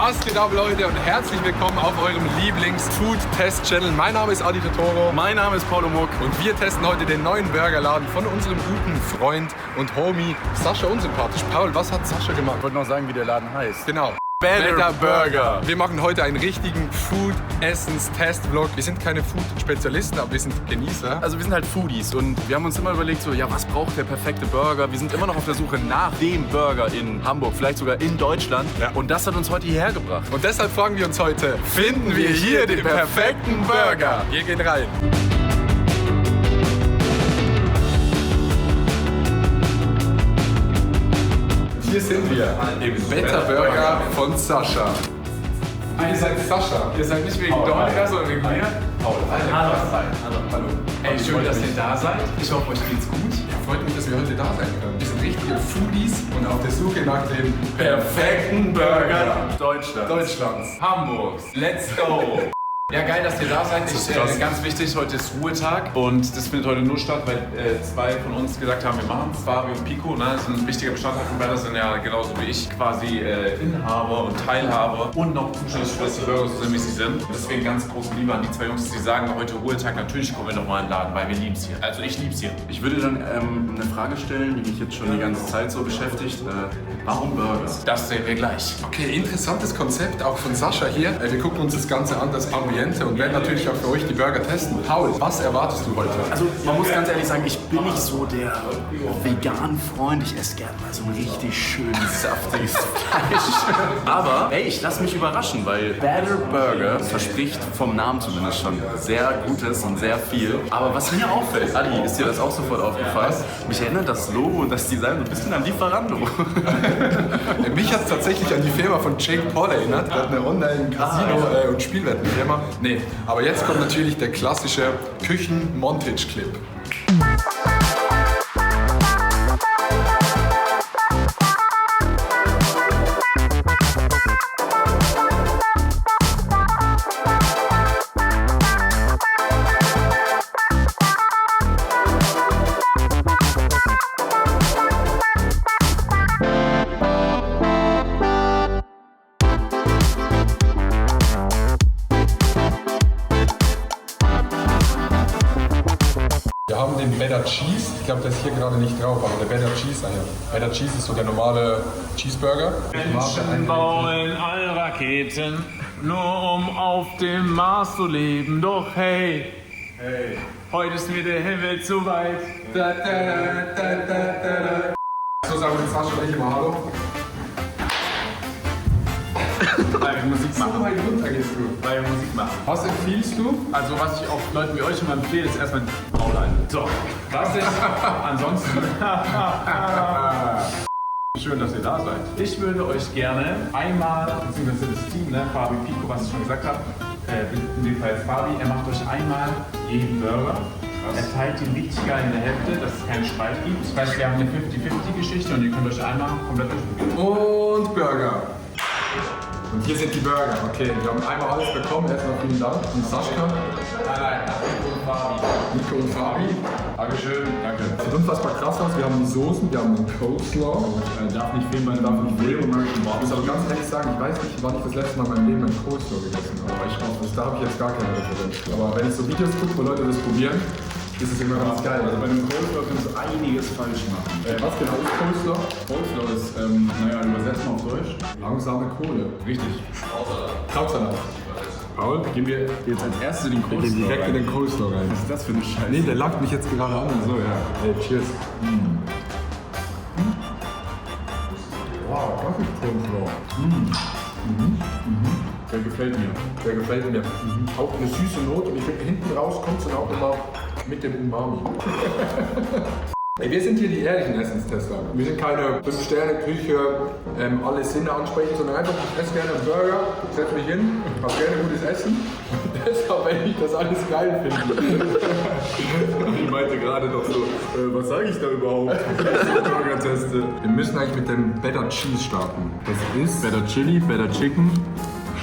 Was geht ab, Leute, und herzlich willkommen auf eurem Lieblings-Food-Test-Channel. Mein Name ist Adi Totoro. Mein Name ist Paulo Muck. Und wir testen heute den neuen Burgerladen von unserem guten Freund und Homie Sascha Unsympathisch. Paul, was hat Sascha gemacht? Ich wollte noch sagen, wie der Laden heißt. Genau. Better Burger. Wir machen heute einen richtigen Food-Essens-Test-Vlog. Wir sind keine Food-Spezialisten, aber wir sind Genießer. Also wir sind halt Foodies und wir haben uns immer überlegt, so, ja, was braucht der perfekte Burger? Wir sind immer noch auf der Suche nach dem Burger in Hamburg, vielleicht sogar in Deutschland. Ja. Und das hat uns heute hierher gebracht. Und deshalb fragen wir uns heute, finden wir hier den perfekten Burger? Wir gehen rein. Hier sind wir im Better Burger von Sascha. Ihr seid Sascha. Ihr seid nicht wegen Dominika, sondern wegen mir? Paul. Hallo. Hallo. Ey, schön, dass ihr da seid. Ich hoffe, euch geht's gut. Ja, freut mich, dass wir heute da sein können. Wir sind richtige Foodies und auf der Suche nach dem perfekten Burger Deutschlands. Hamburgs. Let's go. Ja, geil, dass ihr da seid. Ganz wichtig, heute ist Ruhetag und das findet heute nur statt, weil zwei von uns gesagt haben, wir machen es. Fabi und Pico, ne, sind ein wichtiger Bestandteil von Better, sind ja genauso wie ich quasi Inhaber und Teilhaber und noch zuständig für dass die Burger so sind, wie sie sind. Deswegen ganz große Liebe an die zwei Jungs, die sagen, heute Ruhetag, natürlich kommen wir nochmal in den Laden, weil wir lieben es hier. Also ich liebe es hier. Ich würde dann eine Frage stellen, die mich jetzt schon die ganze Zeit so beschäftigt. Warum Burger? Das sehen wir gleich. Okay, interessantes Konzept auch von Sascha hier. Wir gucken uns das Ganze an, das Ambiente, und werden natürlich auch für euch die Burger testen. Paul, was erwartest du heute? Also man muss ganz ehrlich sagen, ich bin nicht so der vegan Freund. Ich esse gerne mal so ein richtig schön saftiges Fleisch. Aber ey, ich lasse mich überraschen, weil Better Burger verspricht vom Namen zumindest schon sehr Gutes und sehr viel. Aber was mir auffällt, Adi, ist dir das auch sofort aufgefallen? Mich erinnert das Logo und das Design so ein bisschen an Lieferando. Mich hat es tatsächlich an die Firma von Jake Paul erinnert. Der hat eine Online-Casino- und Spielwettenfirma. Nee, aber jetzt kommt natürlich der klassische Küchen-Montage-Clip. Wir haben den Better Cheese. Ich glaube, der ist hier gerade nicht drauf, aber der Better Cheese. Better Cheese ist so der normale Cheeseburger. Menschen bauen alle Raketen, nur um auf dem Mars zu leben. Doch hey, heute ist mir der Himmel zu weit. Da, da, da, da, da. So sagen wir Sascha und ich immer Hallo. Weil wir Musik machen. So weit runter gehst du. Weil wir Musik machen. Was empfiehlst du? Also was ich auch Leuten wie euch immer empfehle, ist erstmal Maul ein. So, was ist ansonsten? Schön, dass ihr da seid. Ich würde euch gerne einmal, beziehungsweise das Team, ne, Fabi, Pico, was ich schon gesagt habe, in dem Fall jetzt Fabi, er macht euch einmal jeden Burger. Er teilt ihn richtig geil in der Hälfte, dass es keinen Streit gibt. Das heißt, wir haben eine 50-50-Geschichte und ihr könnt euch einmal komplett durchprobieren. Und Burger. Und hier sind die Burger. Okay, wir haben einmal alles bekommen. Erstmal vielen Dank. Und Sascha. Nein, Nico und Fabi. Nico und Fabi. Dankeschön, danke. Sieht unfassbar krass aus. Wir haben die Soßen, wir haben den Coleslaw. Darf nicht fehlen, man darf nicht fehlen. Ich muss aber ganz ehrlich sagen, ich weiß nicht, wann ich das letzte Mal in meinem Leben einen Coleslaw gegessen habe. Aber ich hoffe, da habe ich jetzt gar keine Referenz. Aber wenn ich so Videos gucke, wo Leute das probieren, ist es immer ganz geil. Also bei einem Coleslaw kannst du einiges falsch machen. Was genau ist Coleslaw? Coleslaw ist, übersetzt mal auf Deutsch. Langsame Kohle. Richtig. Krautsalat. Paul, Gehen wir jetzt als erstes in den Coleslaw direkt in den Coleslaw rein. Was ist das für eine Scheiße? Nee, der langt mich jetzt gerade an. So, ja. Hey, cheers. Wow, das ist Coleslaw. Der gefällt mir. Der gefällt mir. Auch eine süße Note und ich finde, hinten raus kommt es dann auch immer mit dem Umami. Ey, wir sind hier die ehrlichen Essenstester. Wir sind keine 5-Sterne-Küche, alle Sinne ansprechen, sondern einfach, ich esse gerne einen Burger, setze mich hin, habe gerne gutes Essen. Deshalb, wenn ich das alles geil finde. Ich meinte gerade noch so, was sage ich da überhaupt, wenn ich so einen Burger teste? Wir müssen eigentlich mit dem Better Cheese starten. Das ist Better Chili, Better Chicken,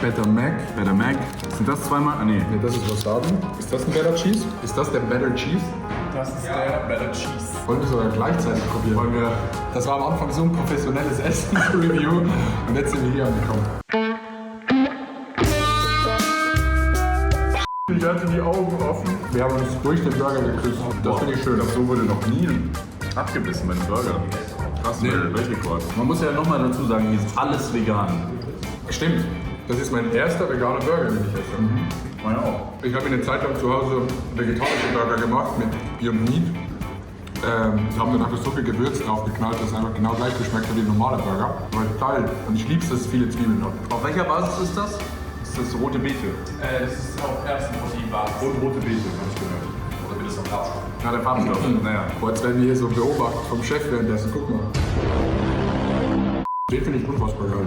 Better Mac. Better Mac. Sind das zweimal? Ah, nee. Ne, das ist Wasabi. Ist das ein Better Cheese? Ist das der Better Cheese? Das ist der Better Cheese. Wollen wir sogar gleichzeitig probieren? Das war am Anfang so ein professionelles Essen-Review und jetzt sind wir hier angekommen. Ich hatte die Augen offen. Wir haben uns durch den Burger geküsst. Das finde ich schön. Ich glaube, so wurde noch nie abgebissen bei einem Burger. Krass, Nee. Weltrekord. Man muss ja nochmal dazu sagen, hier ist alles vegan. Stimmt. Das ist mein erster veganer Burger, den ich esse. Meine auch. Ich habe mir eine Zeit lang zu Hause vegetarische Burger gemacht mit Beyond Meat. Haben dann einfach so viel Gewürz draufgeknallt, dass es einfach genau gleich geschmeckt hat wie ein normaler Burger. Aber total. Und ich liebe es, dass es viele Zwiebeln hat. Auf welcher Basis ist das? Das ist rote Beete. Das ist auf Erbsenproteinbasis. Und rote Beete, habe ich gehört. Oder wird es auf Farbstoff? Ja, der Farbstoff. Naja. Boah, jetzt werden wir hier so beobachtet vom Chef währenddessen. Guck mal. Den finde ich unfassbar geil.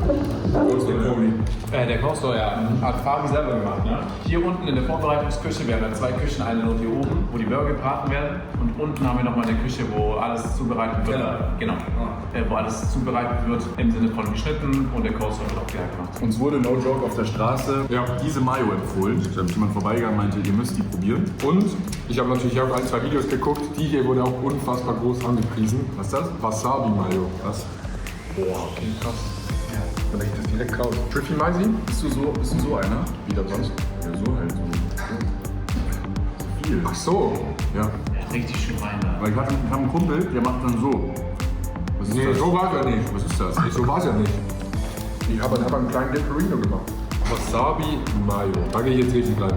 Wo ist der Probi? Der Kochsteuer hat Fabi selber gemacht. Ne? Hier unten in der Vorbereitungsküche, wir haben ja 2 Küchen, eine nur hier oben, wo die Burger gebraten werden. Und unten haben wir nochmal eine Küche, wo alles zubereitet wird. Genau. Wo alles zubereitet wird im Sinne von geschnitten und der Kochsteuer wird auch gleich gemacht. Uns wurde no joke auf der Straße diese Mayo empfohlen. Da ist jemand vorbeigegangen und meinte, ihr müsst die probieren. Und ich habe natürlich auch 1, 2 Videos geguckt. Die hier wurde auch unfassbar groß angepriesen. Was ist das? Wasabi Mayo. Was? Boah, okay, krass. Ja. Dann riecht das direkt raus. Triffy Maisi? Bist du so einer? Wie das sonst? Ja, so halt. So viel. Ach so. Ja. Richtig schön rein da. Weil ich habe einen Kumpel, der macht dann so. Was ist Nee, das? so war es ja nicht. Was ist das? Nee, so war es ja nicht. Ich habe einen kleinen Dipperino gemacht. Wasabi Mayo. Da gehe ich jetzt richtig rein.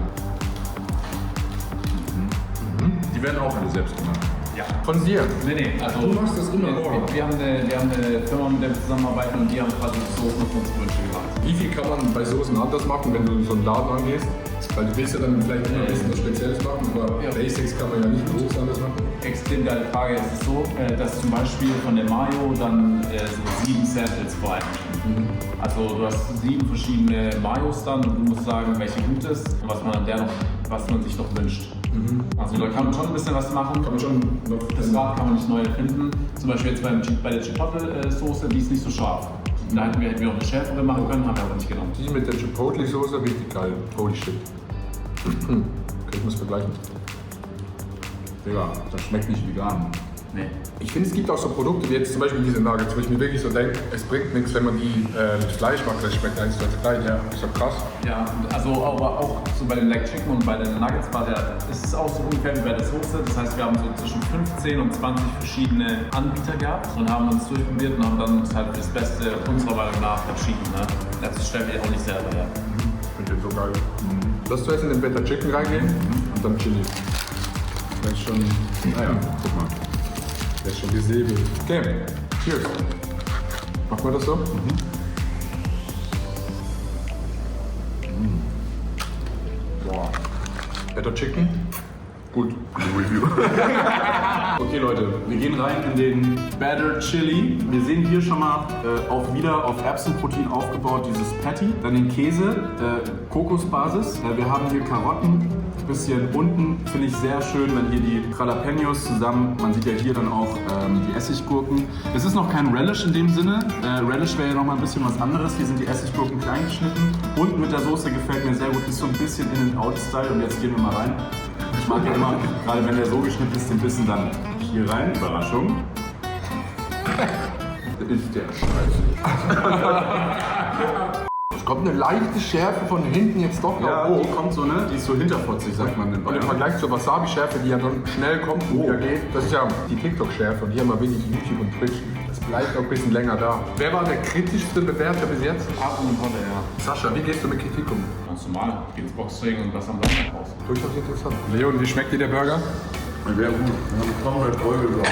Die werden auch alle selbst gemacht. Ja. Von dir. Nee, also Du machst das immer wir, morgen. wir haben eine Firma, mit der wir zusammenarbeiten und die haben quasi Soßen auf unsere Wünsche gemacht. Wie viel kann man bei Soßen anders machen, wenn du so einen Laden angehst? Weil du willst ja dann vielleicht immer ein bisschen was Spezielles machen, aber Ja. Basics kann man ja nicht groß anders machen. Extrem geile Frage. Es ist so, dass zum Beispiel von der Mayo dann so 7 Samples vor allem stehen. Also du hast 7 verschiedene Mayos dann und du musst sagen, welche gut ist und was man sich noch wünscht. Also da kann man schon ein bisschen was machen. Kann man schon noch Das Rad kann man nicht neu erfinden. Zum Beispiel jetzt bei der Chipotle-Soße, die ist nicht so scharf. Da hätten wir noch eine schärfere machen können, haben wir aber nicht genommen. Die mit der Chipotle-Soße, richtig geil. Holy shit. Okay, ich muss vergleichen. Digga, das schmeckt nicht vegan. Nee. Ich finde, es gibt auch so Produkte wie jetzt zum Beispiel diese Nuggets, wo ich mir wirklich so denke, es bringt nichts, wenn man die mit Fleisch macht, das schmeckt 1 zu 1 gleich. Ja, ist doch krass. Ja, also aber auch so bei den Leg Chicken und bei den Nuggets ist es auch so ungefähr wie bei der Soße. Das heißt, wir haben so zwischen 15 und 20 verschiedene Anbieter gehabt und haben uns durchprobiert und haben dann halt das Beste unserer Meinung nach entschieden. Ne? Das stellen wir auch nicht selber her. Ich finde den so geil. Lass du jetzt in den Better Chicken reingehen und dann Chili. Das ist schon. Naja, guck mal. Der ist schon gesäbelt. Okay, cheers. Machen wir das so? Boah. Better Chicken? Gut. Review. Okay Leute, wir gehen rein in den Better Chili. Wir sehen hier schon mal wieder auf Erbsenprotein aufgebaut dieses Patty. Dann den Käse, Kokosbasis. Wir haben hier Karotten. Bisschen unten finde ich sehr schön, wenn hier die Jalapenos zusammen, man sieht ja hier dann auch die Essiggurken. Es ist noch kein Relish in dem Sinne. Relish wäre ja noch mal ein bisschen was anderes. Hier sind die Essiggurken klein geschnitten. Unten mit der Soße gefällt mir sehr gut, ist so ein bisschen In-and-Out-Style. Und jetzt gehen wir mal rein. Ich mag ja immer, gerade wenn der so geschnitten ist, den bisschen dann hier rein. Überraschung. Das ist der Scheiße. Es kommt eine leichte Schärfe von hinten jetzt doch noch Ja, hoch. die kommt so, ne? Die ist so hinterfotzig, sagt man in Und im Bayern. Vergleich zur Wasabi-Schärfe, die ja dann schnell kommt und wieder geht, das ist ja die TikTok-Schärfe und hier haben wir wenig YouTube und Twitch. Das bleibt auch ein bisschen länger da. Wer war der kritischste Bewerter bis jetzt? Hartmann und Holle, ja. Sascha, wie gehst du mit Kritik um? Ganz normal. Geht ins Boxring und was am Samstag raus. Durchaus interessant. Leon, wie schmeckt dir der Burger? Sehr gut. Wir haben komplett voll gebracht.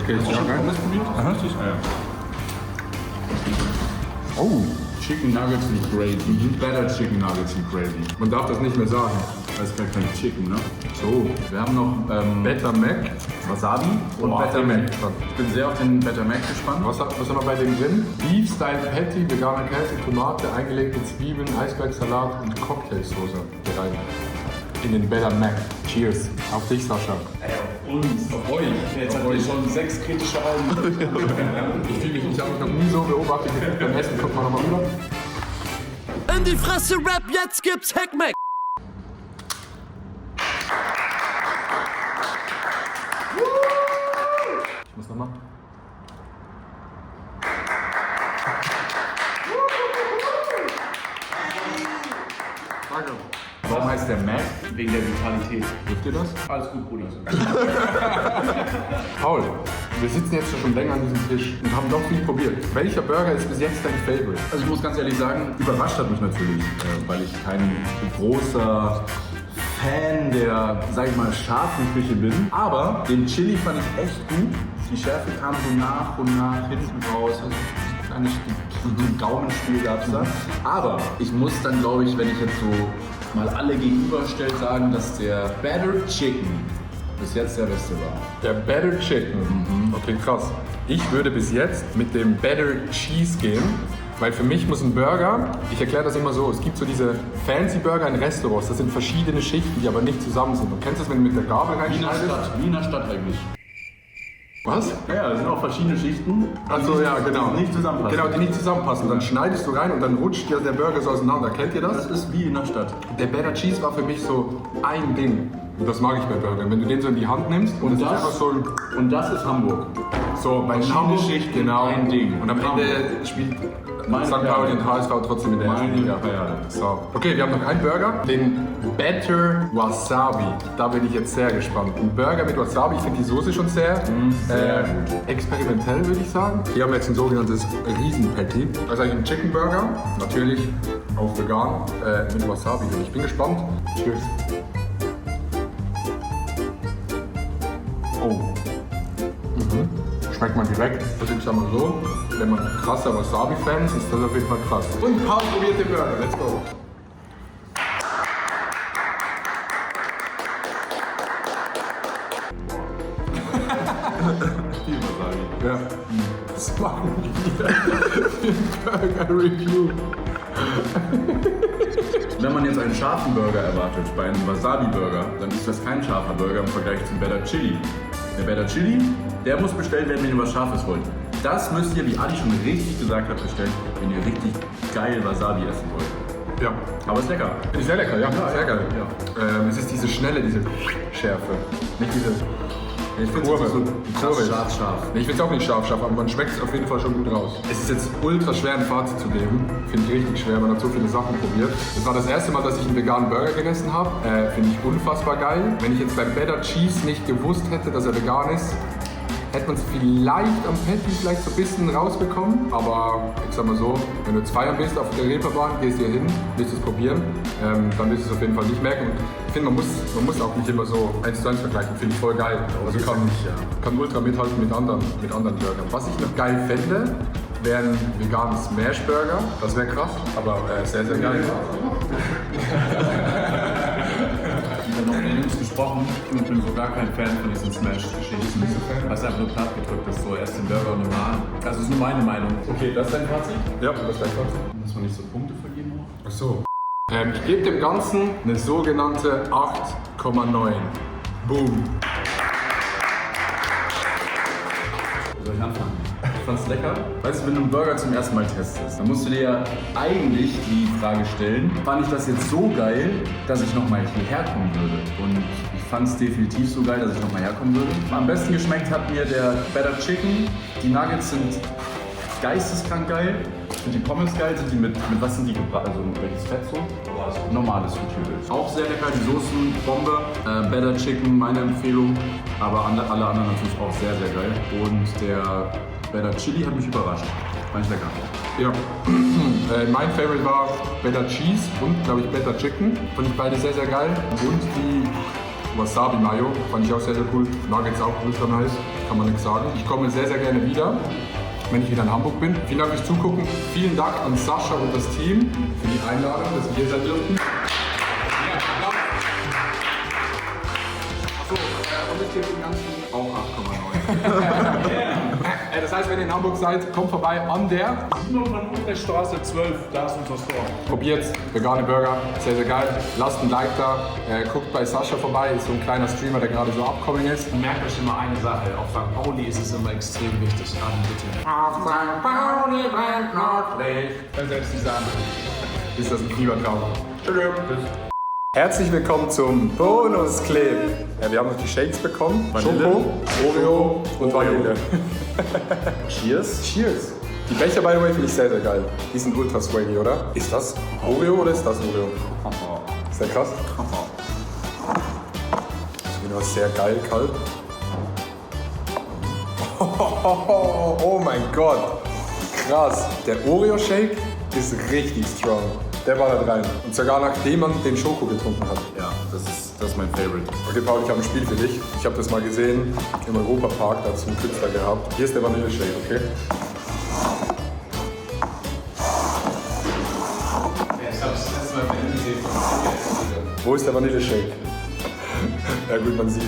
Okay, ich schau rein. probiert? Aha. Ja. Oh, Chicken Nuggets and Gravy. Better Chicken Nuggets and Gravy. man darf das nicht mehr sagen. Das ist gar kein Chicken, ne? So, Wir haben noch Better Mac. Wasabi und Boah, Better den Mac. bin ich gespannt. Ich bin sehr auf den Better Mac gespannt. Was haben wir bei dem drin? Beef Style Patty, veganer Käse, Tomate, eingelegte Zwiebeln, Eisbergsalat und Cocktailsoße. Hier rein. In den Better Mac. Cheers. Auf dich, Sascha. Und auf euch. Jetzt habt ihr schon 6 kritische Augen. Ich habe mich noch nie so beobachtet gefühlt beim Essen. Guck mal nochmal rüber. In die Fresse Rap, jetzt gibt's Hackmack. Ich muss nochmal. Danke. Warum heißt der Mac? Wegen der Vitalität. Wisst ihr das? Alles gut, Brudi. Paul, wir sitzen jetzt schon länger an diesem Tisch und haben doch viel probiert. Welcher Burger ist bis jetzt dein Favorite? Also ich muss ganz ehrlich sagen, überrascht hat mich natürlich, weil ich kein großer Fan der, sag ich mal, scharfen Küche bin. Aber den Chili fand ich echt gut. Die Schärfe kam so nach und nach hinten raus. Also ein kleines Gaumenspiel gab es da. Aber ich muss dann, glaube ich, wenn ich jetzt so mal alle gegenüberstelle, sagen, dass der Battered Chicken bis jetzt der beste war. Der Battered Chicken. Okay, krass. Ich würde bis jetzt mit dem Battered Cheese gehen. Weil für mich muss ein Burger, ich erkläre das immer so, es gibt so diese fancy Burger in Restaurants, das sind verschiedene Schichten, die aber nicht zusammen sind. Du kennst das, wenn du mit der Gabel reinschneidest? Wie in der Stadt eigentlich. Was? Ja, das sind auch verschiedene Schichten. Also ja, genau. Die nicht zusammenpassen. Genau, die nicht zusammenpassen. Dann schneidest du rein und dann rutscht dir der Burger so auseinander. Kennt ihr das? Das ist wie in der Stadt. Der Battered Cheese war für mich so ein Ding. Und das mag ich bei Burgern. Wenn du den so in die Hand nimmst und das ist einfach so ein... Und das ist Hamburg. So, bei Verschiedene Hamburg, Schichten, genau. ein Ding. Und am Ende spielt St. Pauli und HSV trotzdem in der ersten Liga. So. Okay, wir haben noch einen Burger, den Better Wasabi. Da bin ich jetzt sehr gespannt. Ein Burger mit Wasabi, ich finde die Soße schon sehr experimentell, würde ich sagen. Hier haben wir jetzt ein sogenanntes Riesen-Patty. Das ist eigentlich ein Chicken Burger, natürlich auch vegan, mit Wasabi. Und ich bin gespannt. Cheers. Oh. Schmeckt man direkt. Also ich sag mal so, wenn man krasser Wasabi-Fan ist, ist das auf jeden Fall krass. Und Paul probiert den Burger. Let's go. Viel Wasabi. Ja. Das machen wir wieder. Burger Review. Wenn man jetzt einen scharfen Burger erwartet, bei einem Wasabi-Burger, dann ist das kein scharfer Burger im Vergleich zum Better Chili. Der Better Chili, der muss bestellt werden, wenn ihr was Scharfes wollt. Das müsst ihr, wie Adi schon richtig gesagt hat, bestellen, wenn ihr richtig geil Wasabi essen wollt. Ja. Aber ist lecker. Ist sehr lecker, ja. Sehr geil. Ja. Es ist diese schnelle, diese Schärfe. Nicht diese Ich finde Kurve. es so Kurve. krass scharf. Nee, ich finde es auch nicht scharf, aber man schmeckt es auf jeden Fall schon gut raus. Es ist jetzt ultra schwer, ein Fazit zu geben. Finde ich richtig schwer, man hat so viele Sachen probiert. Das war das erste Mal, dass ich einen veganen Burger gegessen habe. Finde ich unfassbar geil. Wenn ich jetzt beim Better Cheese nicht gewusst hätte, dass er vegan ist, hätte man es vielleicht am Patty vielleicht so ein bisschen rausbekommen. Aber ich sag mal so, wenn du jetzt feiern bist auf der Reeperbahn, gehst hier hin, willst es probieren, dann wirst du es auf jeden Fall nicht merken. Und ich finde, man muss auch nicht immer so 1:1 vergleichen, finde ich voll geil. Also kann ultra mithalten mit anderen Burgern. Was ich noch geil fände, wäre ein veganes Smash-Burger. Das wäre krass, aber sehr, sehr geil. Ich habe noch mit Jungs gesprochen und ich bin so gar kein Fan von diesen Smash-Geschichten. Was einfach nur platt gedrückt ist, so erst den Burger und den Hahn. Das ist nur meine Meinung. Okay, das ist dein Fazit? Ja, das wäre krass. Muss man nicht so Punkte vergeben? Ach so. Ich gebe dem Ganzen eine sogenannte 8,9. Boom. Soll ich anfangen? Ich fand's lecker. Weißt du, wenn du einen Burger zum ersten Mal testest, dann musst du dir ja eigentlich die Frage stellen, fand ich das jetzt so geil, dass ich nochmal hierher kommen würde? Und ich fand es definitiv so geil, dass ich nochmal herkommen würde. Am besten geschmeckt hat mir der Better Chicken. Die Nuggets sind geisteskrank geil. Sind die Pommes geil? Sind die mit was sind die gebraten? Also mit welches Fett so? Normales Fritüre. Auch sehr lecker, die Soßen, Bombe. Better Chicken, meine Empfehlung. Aber alle anderen natürlich auch sehr, sehr geil. Und der Better Chili hat mich überrascht. Fand ich lecker. Ja. Mein Favorite war Better Cheese und, glaube ich, Better Chicken. Fand ich beide sehr, sehr geil. Und die Wasabi Mayo fand ich auch sehr, sehr cool. Nuggets auch ultra nice, kann man nichts sagen. Ich komme sehr, sehr gerne wieder, wenn ich wieder in Hamburg bin. Vielen Dank fürs Zugucken. Vielen Dank an Sascha und das Team für die Einladung, dass wir hier sein durften. Achso, und ich gebe dem Ganzen auch 8,9. Das heißt, wenn ihr in Hamburg seid, kommt vorbei an der Straße 12, da ist unser Store. Probiert's, vegane Burger, sehr, sehr geil. Lasst ein Like da, guckt bei Sascha vorbei, ist so ein kleiner Streamer, der gerade so upcoming ist. Merkt euch immer eine Sache, auf St. Pauli ist es immer extrem wichtig. Bitte. Auf St. Pauli brennt Nordlicht. Dann selbst die Sahne. Ist das ein Fiebertraum. Tschüss. Herzlich willkommen zum Bonusclip. Wir haben noch die Shakes bekommen. Vanille, Schoko, Oreo und Vanille. Cheers. Cheers. Die Becher, by the way, finde ich sehr, sehr geil. Die sind ultra swaggy, oder? Ist das Oreo oder ist das Oreo? Sehr krass. Das ist noch sehr geil kalt. Oh mein Gott. Krass. Der Oreo-Shake ist richtig strong. Der war da rein. Und sogar nachdem man den Schoko getrunken hat. Ja, das ist mein Favorite. Okay, Paul, ich habe ein Spiel für dich. Ich habe das mal gesehen im Europapark, da hat es einen Künstler gehabt. Hier ist der Vanille-Shake, okay? Wo ist der Vanille-Shake? Ja gut, man sieht's.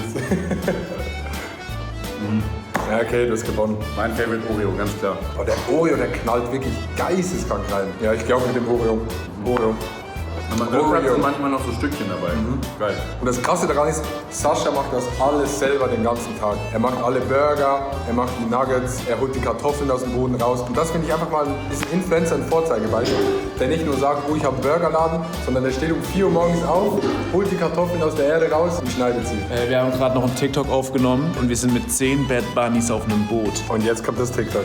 Ja, okay, du hast gewonnen. Mein Favorite Oreo, ganz klar. Oh, der Oreo, der knallt wirklich geisteskrank rein. Ja, ich glaube mit dem Oreo. Und man hat manchmal noch so Stückchen dabei. Geil. Und das Krasse daran ist, Sascha macht das alles selber den ganzen Tag. Er macht alle Burger, er macht die Nuggets, er holt die Kartoffeln aus dem Boden raus. Und das finde ich einfach mal diesen Influencer ein Vorzeigebeispiel. Der nicht nur sagt, oh, ich habe einen Burgerladen, sondern der steht um 4 Uhr morgens auf, holt die Kartoffeln aus der Erde raus und schneidet sie. Wir haben gerade noch einen TikTok aufgenommen und wir sind mit 10 Bad Bunnies auf einem Boot. Und jetzt kommt das TikTok.